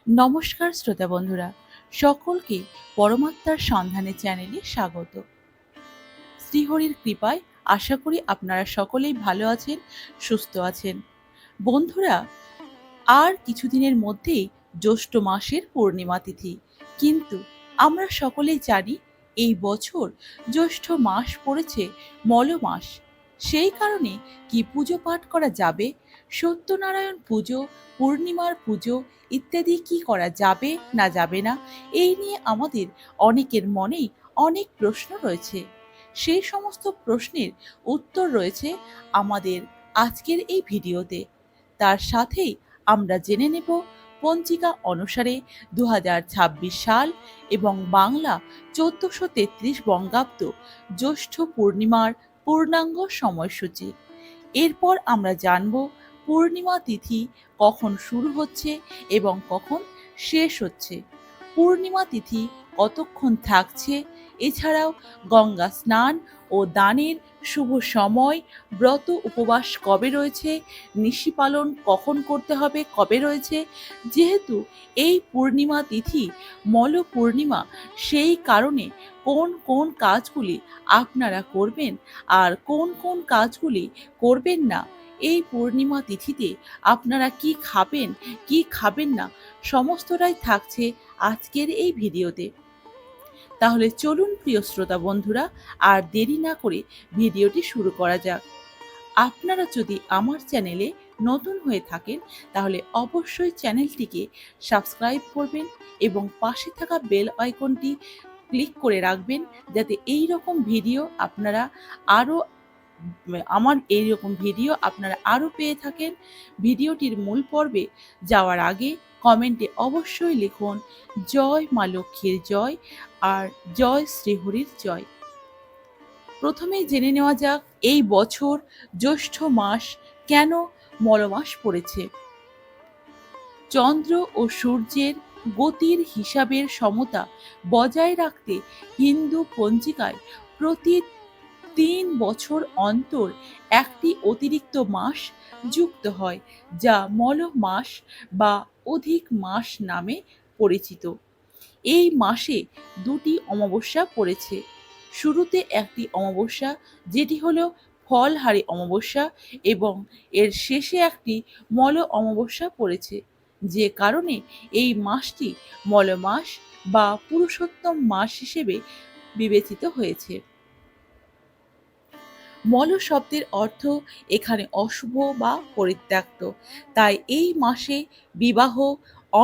নমস্কার শ্রোতা বন্ধুরা, সকলকে পরমাত্মার সন্ধানে চ্যানেলে স্বাগত। শ্রীহরির কৃপায় আশা করি আপনারা সকলেই ভালো আছেন, সুস্থ আছেন। বন্ধুরা, আর কিছুদিনের মধ্যেই জ্যৈষ্ঠ মাসের পূর্ণিমা তিথি, কিন্তু আমরা সকলেই জানি এই বছর জ্যৈষ্ঠ মাস পড়েছে মল মাস। সেই কারণে কি পুজো পাঠ করা যাবে, সত্যনারায়ণ পুজো, পূর্ণিমার পুজো ইত্যাদি কি করা যাবে না যাবে না, এই নিয়ে আমাদের অনেকের মনেই অনেক প্রশ্ন রয়েছে। সেই সমস্ত প্রশ্নের উত্তর রয়েছে আমাদের আজকের এই ভিডিওতে। তার সাথেই আমরা জেনে নেব পঞ্জিকা অনুসারে 2026 সাল এবং বাংলা 1433 বঙ্গাব্দ জ্যৈষ্ঠ পূর্ণিমার পূর্ণাঙ্গ সময়সূচি। এরপর আমরা জানব পূর্ণিমা তিথি কখন শুরু হচ্ছে এবং কখন শেষ হচ্ছে, পূর্ণিমা তিথি কতক্ষণ থাকছে, এছাড়াও গঙ্গা স্নান ও দানের শুভ সময়, ব্রত উপবাস কবে রয়েছে, নিশি পালন কখন করতে হবে, কবে রয়েছে। যেহেতু এই পূর্ণিমা তিথি মল পূর্ণিমা, সেই কারণে কোন কোন কাজগুলি আপনারা করবেন আর কোন কোন কাজগুলি করবেন না, এই পূর্ণিমা তিথিতে আপনারা কি খাবেন কি খাবেন না, সমস্তটাই থাকছে আজকের এই ভিডিওতে। তাহলে চলুন প্রিয় শ্রোতা বন্ধুরা, আর দেরি না করে ভিডিওটি শুরু করা যাক। আপনারা যদি আমার চ্যানেলে নতুন হয়ে থাকেন তাহলে অবশ্যই চ্যানেলটিকে সাবস্ক্রাইব করবেন এবং পাশে থাকা বেল আইকনটি ক্লিক করে রাখবেন, যাতে এই রকম ভিডিও আপনারা আরও পেয়ে থাকেন। ভিডিওটির মূল পর্বে যাওয়ার আগে কমেন্টে অবশ্যই লিখুন জয় মা লক্ষ্মীর জয় আর জয় শ্রীহরির জয়। প্রথমেই জেনে নেওয়া যাক এই বছর জ্যৈষ্ঠ মাস কেন মলমাস পড়েছে। চন্দ্র ও সূর্যের গতির হিসাবের সমতা বজায় রাখতে হিন্দু পঞ্জিকায় প্রতি 3 বছর অন্তর একটি অতিরিক্ত মাস যুক্ত হয়, যা মল মাস বা অধিক মাস নামে পরিচিত। এই মাসে 2টি অমাবস্যা পড়েছে। শুরুতে একটি অমাবস্যা, যেটি হলো ফলহারী অমাবস্যা, এবং এর শেষে একটি মল অমাবস্যা পড়েছে, যে কারণে এই মাসটি মলমাস বা পুরুষোত্তম মাস হিসেবে বিবেচিত হয়েছে। মল শব্দের অর্থ এখানে অশুভ বা পরিত্যক্ত, তাই এই মাসে বিবাহ,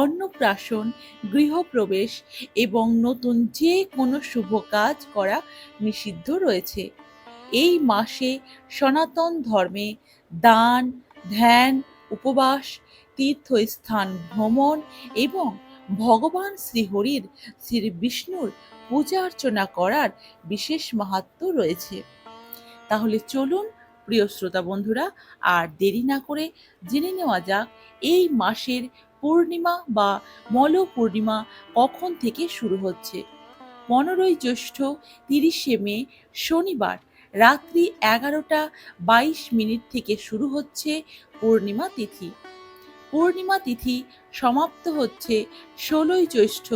অন্নপ্রাশন, গৃহপ্রবেশ এবং নতুন যে কোনো শুভ কাজ করা নিষিদ্ধ রয়েছে। এই মাসে সনাতন ধর্মে দান, ধ্যান, উপবাস, তীর্থস্থান ভ্রমণ এবং ভগবান শ্রীহরির, শ্রী বিষ্ণুর পূজা অর্চনা করার বিশেষ মাহাত্ম্য রয়েছে। তাহলে চলুন প্রিয় শ্রোতা বন্ধুরা, আর দেরি না করে জেনে নেওয়া যাক এই মাসের পূর্ণিমা বা মল পূর্ণিমা কখন থেকে শুরু হচ্ছে। 15ই জ্যৈষ্ঠ 30শে মে শনিবার রাত্রি 11টা 22 মিনিট থেকে শুরু হচ্ছে পূর্ণিমা তিথি। পূর্ণিমা তিথি সমাপ্ত হচ্ছে 16ই জ্যৈষ্ঠ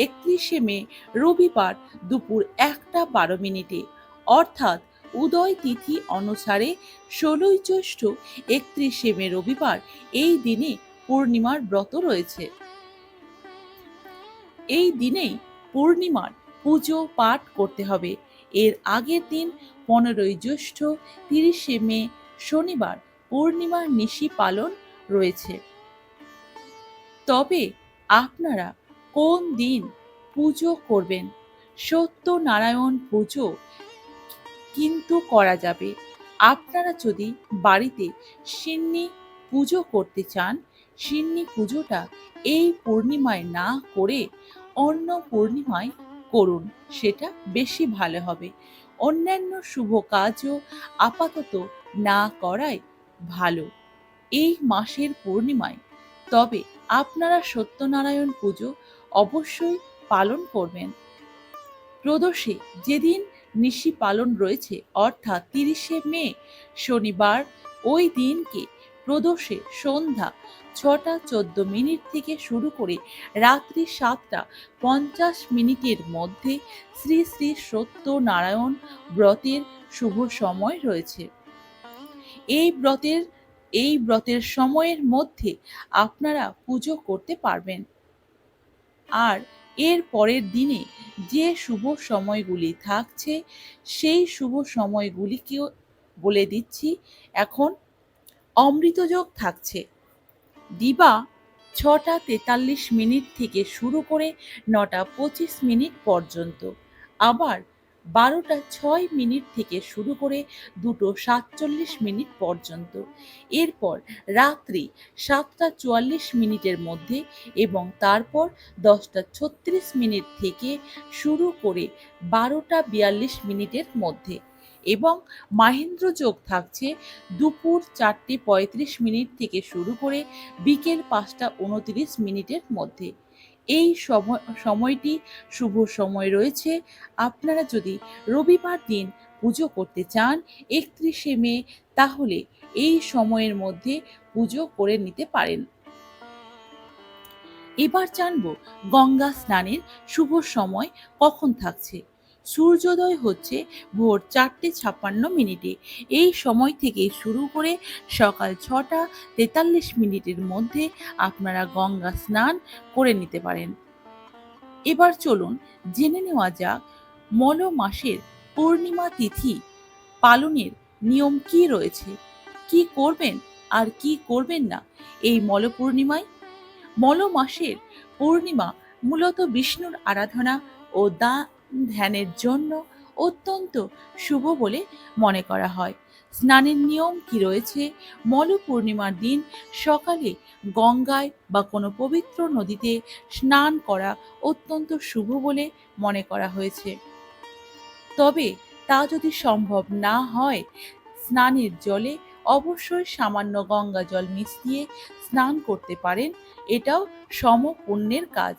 31শে মে রবিবার দুপুর 1টা 12 মিনিটে, অর্থাৎ উদয় তিথি অনুসারে 16ই জ্যৈষ্ঠ 31শে মে রবিবার এই দিনে পূর্ণিমার ব্রত রয়েছে। এই দিনেই পূর্ণিমার পুজো পাঠ করতে হবে। এর আগের দিন 15ই জ্যৈষ্ঠ 30শে মে শনিবার পূর্ণিমার নিশি পালন রয়েছে। তবে আপনারা কোন দিন পুজো করবেন? সত্যনারায়ণ পুজো কিন্তু করা যাবে। আপনারা যদি বাড়িতে সিন্নি পুজো করতে চান, সিন্নি পুজোটা এই পূর্ণিমায় না করে অন্য পূর্ণিমায় করুন, সেটা বেশি ভালো হবে। অন্যান্য শুভ কাজও আপাতত না করাই ভালো এই মাসের পূর্ণিমায়। তবে আপনারা সত্যনারায়ণ পুজো অবশ্যই পালন করবেন। প্রদোষে যেদিন নিশি পালন রয়েছে, অর্থাৎ 30শে মে শনিবার, ওই দিনকে প্রদোষে সন্ধ্যা 6:14 থেকে শুরু করে রাত্রি 7:50 মধ্যে শ্রী শ্রী সত্যনারায়ণ ব্রতের শুভ সময় রয়েছে। এই ব্রতের সময়ের মধ্যে আপনারা পুজো করতে পারবেন। আর এর পরের দিনে যে শুভ সময়গুলি থাকছে সেই শুভ সময়গুলিকেও বলে দিচ্ছি। এখন অমৃতযোগ থাকছে দিবা 6:43 থেকে শুরু করে 9:25 পর্যন্ত, আবার 12:06 থেকে শুরু করে 2:47 পর্যন্ত, এরপর রাত্রি 7:44 মধ্যে এবং তারপর 10:36 থেকে শুরু করে 12:42 মধ্যে, এবং মাহেন্দ্র যোগ থাকছে দুপুর 4:35 থেকে শুরু করে বিকেল 5:29 মধ্যে। এই সময়টি শুভ সময় রয়েছে। আপনারা যদি রবিবার দিন পুজো করতে চান 31শে মে, তাহলে এই সময়ের মধ্যে পুজো করে নিতে পারেন। এবার জানব গঙ্গা স্নানের শুভ সময় কখন থাকছে। সূর্যোদয় হচ্ছে ভোর 4:56। এই সময় থেকে শুরু করে সকাল 6:43 মধ্যে আপনারা গঙ্গা স্নান করে নিতে পারেন। এবার চলুন জেনে নেওয়া যাক মল মাসের পূর্ণিমা তিথি পালনের নিয়ম কি রয়েছে, কি করবেন আর কি করবেন না এই মল পূর্ণিমায়। মল মাসের পূর্ণিমা মূলত বিষ্ণুর আরাধনা ও দান ধ্যানের জন্য অত্যন্ত শুভ বলে মনে করা হয়। স্নানের নিয়ম কি রয়েছে? মল পূর্ণিমার দিন সকালে গঙ্গায় বা কোনো পবিত্র নদীতে স্নান করা অত্যন্ত শুভ বলে মনে করা হয়েছে। তবে তা যদি সম্ভব না হয়, স্নানের জলে অবশ্যই সামান্য গঙ্গা জল মিশিয়ে স্নান করতে পারেন। এটাও সমপুণ্যের কাজ।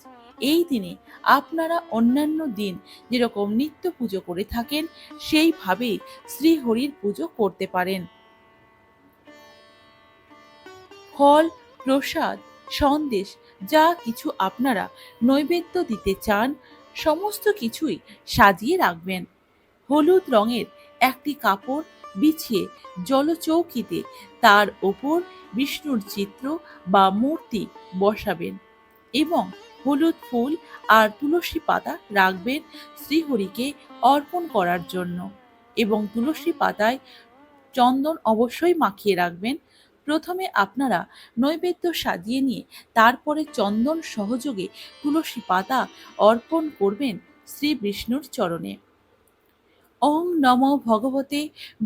এই দিনে আপনারা অন্যান্য দিন যেরকম নিত্য পুজো করে থাকেন সেইভাবেই শ্রীহরির পুজো করতে পারেন। ফল, প্রসাদ, সন্দেশ যা কিছু আপনারা নৈবেদ্য দিতে চান সমস্ত কিছুই সাজিয়ে রাখবেন। হলুদ রঙের একটি কাপড় বিছিয়ে জলচৌকিতে তার ওপর বিষ্ণুর চিত্র বা মূর্তি বসাবেন এবং হলুদ ফুল আর তুলসী পাতা রাখবেন শ্রীহরিকে অর্পণ করার জন্য, এবং তুলসী পাতায় চন্দন অবশ্যই মাখিয়ে রাখবেন। প্রথমে আপনারা নৈবেদ্য সাজিয়ে নিয়ে তারপরে চন্দন সহযোগে তুলসী পাতা অর্পণ করবেন শ্রী বিষ্ণুর চরণে। ওং নমো ভগবতে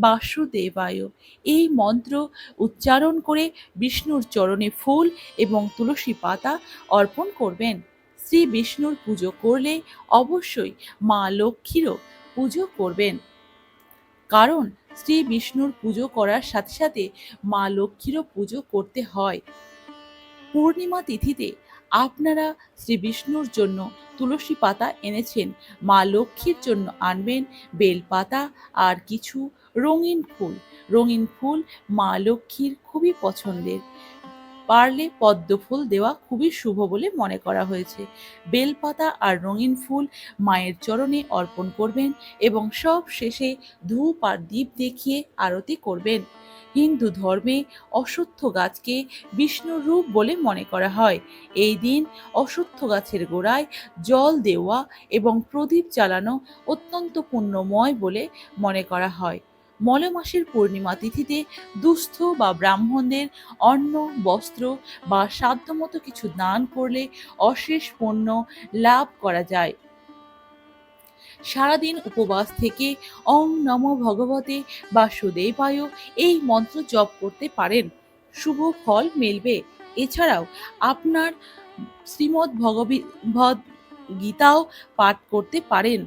বাসুদেবায় এই মন্ত্র উচ্চারণ করে বিষ্ণুর চরণে ফুল এবং তুলসী পাতা অর্পণ করবেন। শ্রী বিষ্ণুর পুজো করলে অবশ্যই মা লক্ষ্মীরও পুজো করবেন, কারণ শ্রী বিষ্ণুর পুজো করার সাথে সাথে মা লক্ষ্মীরও পুজো করতে হয়। পূর্ণিমা তিথিতে আপনারা শ্রী বিষ্ণুর জন্য তুলসী পাতা এনেছেন, মা লক্ষ্মীর জন্য আনবেন বেল পাতা আর কিছু রঙিন ফুল। রঙিন ফুল মা লক্ষ্মীর খুবই পছন্দের, পারলে পদ্ম ফুল দেওয়া খুবই শুভ বলে মনে করা হয়েছে। বেলপাতা আর রঙিন ফুল মায়ের চরণে অর্পণ করবেন এবং সব শেষে ধূপ আর দীপ দেখিয়ে আরতি করবেন। হিন্দু ধর্মে অশ্বত্থ গাছকে বিষ্ণুর রূপ বলে মনে করা হয়। এই দিন অশ্বত্থ গাছের গোড়ায় জল দেওয়া এবং প্রদীপ জ্বালানো অত্যন্ত পুণ্যময় বলে মনে করা হয়। মল মাসের পূর্ণিমা তিথিতে দুস্থ বা ব্রাহ্মণদের অন্ন, বস্ত্র বা সাধ্যমতো কিছু দান করলে অশেষ পুণ্য লাভ করা যায়। সারাদিন উপবাস থেকে ওং নমো ভগবতে বাসুদেবায় এই মন্ত্র জপ করতে পারেন, শুভ ফল মিলবে। এছাড়াও আপনার শ্রীমদ্ ভগবদ্ গীতাও পাঠ করতে পারেন।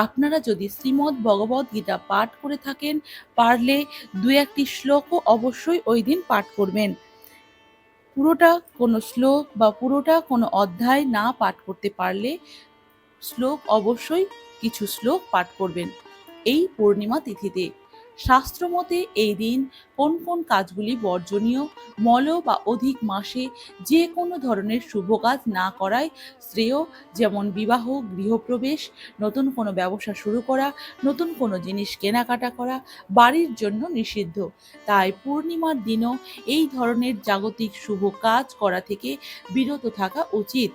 আপনারা যদি শ্রীমদ্ ভগবদ্ গীতা পাঠ করে থাকেন, পারলে 2-1টি শ্লোকও অবশ্যই ওই দিন পাঠ করবেন। পুরোটা কোনো শ্লোক বা পুরোটা কোনো অধ্যায় না পাঠ করতে পারলে শ্লোক অবশ্যই কিছু শ্লোক পাঠ করবেন এই পূর্ণিমা তিথিতে। শাস্ত্রমতে এই দিন কোন কোন কাজগুলি বর্জনীয়, মল বা অধিক মাসে যে কোনো ধরনের শুভ কাজ না করাই শ্রেয়, যেমন বিবাহ, গৃহপ্রবেশ, নতুন কোনো ব্যবসা শুরু করা, নতুন কোনো জিনিস কেনাকাটা করা বাড়ির জন্য নিষিদ্ধ। তাই পূর্ণিমার দিনও এই ধরনের জাগতিক শুভ কাজ করা থেকে বিরত থাকা উচিত।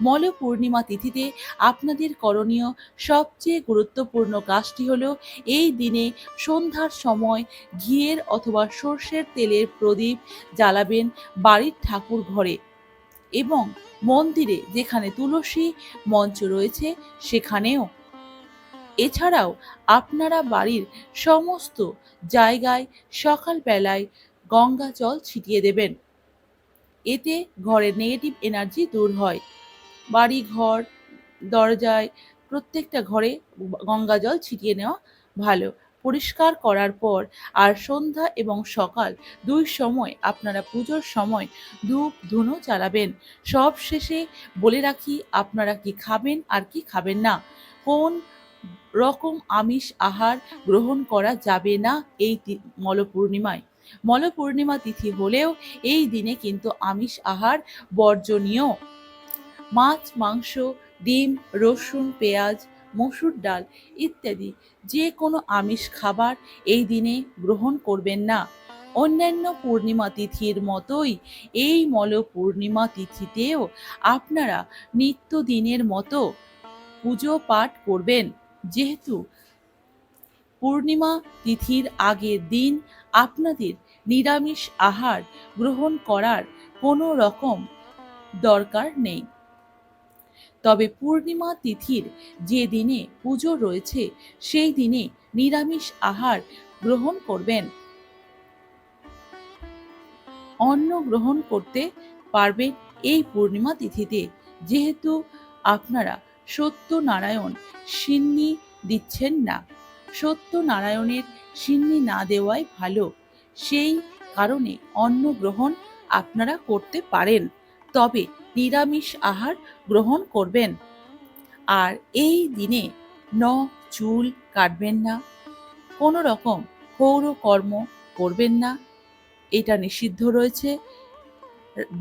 মল পূর্ণিমা তিথিতে আপনাদের করণীয় সবচেয়ে গুরুত্বপূর্ণ কাজটি হলো এই দিনে সন্ধ্যার সময় ঘিয়ের অথবা সর্ষের তেলের প্রদীপ জ্বালাবেন বাড়ির ঠাকুর ঘরে এবং মন্দিরে যেখানে তুলসী মঞ্চ রয়েছে সেখানেও। এছাড়াও আপনারা বাড়ির সমস্ত জায়গায় সকালবেলায় গঙ্গা জল ছিটিয়ে দেবেন। এতে ঘরের নেগেটিভ এনার্জি দূর হয়। বাড়ি ঘর দরজায় প্রত্যেকটা ঘরে গঙ্গা জল ছিটিয়ে নেওয়া ভালো। পরিষ্কার করার পর আর সন্ধ্যা এবং সকাল দুই সময় আপনারা পুজোর সময় ধূপ ধুনো জ্বালাবেন। সব শেষে বলে রাখি আপনারা কি খাবেন আর কি খাবেন না, কোন রকম আমিষ আহার গ্রহণ করা যাবে না এই মল পূর্ণিমায়। মল পূর্ণিমা তিথি হলেও এই দিনে কিন্তু আমিষ আহার বর্জনীয়। মাছ, মাংস, ডিম, রসুন, পেঁয়াজ, মসুর ডাল ইত্যাদি যে কোনো আমিষ খাবার এই দিনে গ্রহণ করবেন না। অন্যান্য পূর্ণিমা তিথির মতোই এই মল পূর্ণিমা তিথিতেও আপনারা নিত্যদিনের মতো পুজো পাঠ করবেন। যেহেতু পূর্ণিমা তিথির আগের দিন আপনাদের নিরামিষ আহার গ্রহণ করার কোনো রকম দরকার নেই। তবে পূর্ণিমা তিথির যে দিনে পুজো রয়েছে সেই দিনে নিরামিষ আহার গ্রহণ করবেন। অন্ন গ্রহণ করতে পারবেন এই পূর্ণিমা তিথিতে, যেহেতু আপনারা সত্যনারায়ণ সিন্নি দিচ্ছেন না। সত্যনারায়ণের সিন্নি না দেওয়াই ভালো, সেই কারণে অন্ন গ্রহণ আপনারা করতে পারেন, তবে নিরামিষ আহার গ্রহণ করবেন। আর এই দিনে নখ চুল কাটবেন না, কোনো রকম কর্ম করবেন না, এটা নিষিদ্ধ রয়েছে।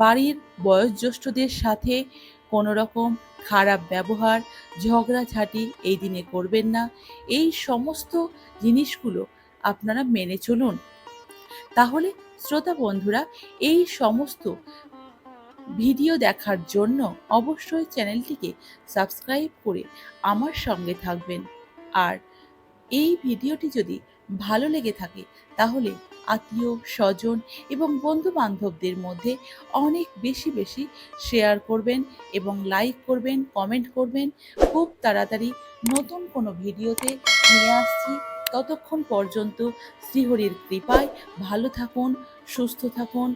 বাড়ির বয়োজ্যেষ্ঠদের সাথে কোনো রকম খারাপ ব্যবহার, ঝগড়াঝাঁটি এই দিনে করবেন না। এই সমস্ত জিনিসগুলো আপনারা মেনে চলুন। তাহলে শ্রোতা বন্ধুরা, এই সমস্ত ভিডিও দেখার জন্য অবশ্যই চ্যানেলটিকে সাবস্ক্রাইব করে আমার সঙ্গে থাকবেন। আর এই ভিডিওটি যদি ভালো লেগে থাকে তাহলে আত্মীয় স্বজন এবং বন্ধু বান্ধবদের মধ্যে অনেক বেশি বেশি শেয়ার করবেন এবং লাইক করবেন, কমেন্ট করবেন। খুব তাড়াতাড়ি নতুন কোনো ভিডিওতে নিয়ে আসছি। ততক্ষণ পর্যন্ত শ্রীহরির কৃপায় ভালো থাকুন, সুস্থ থাকুন।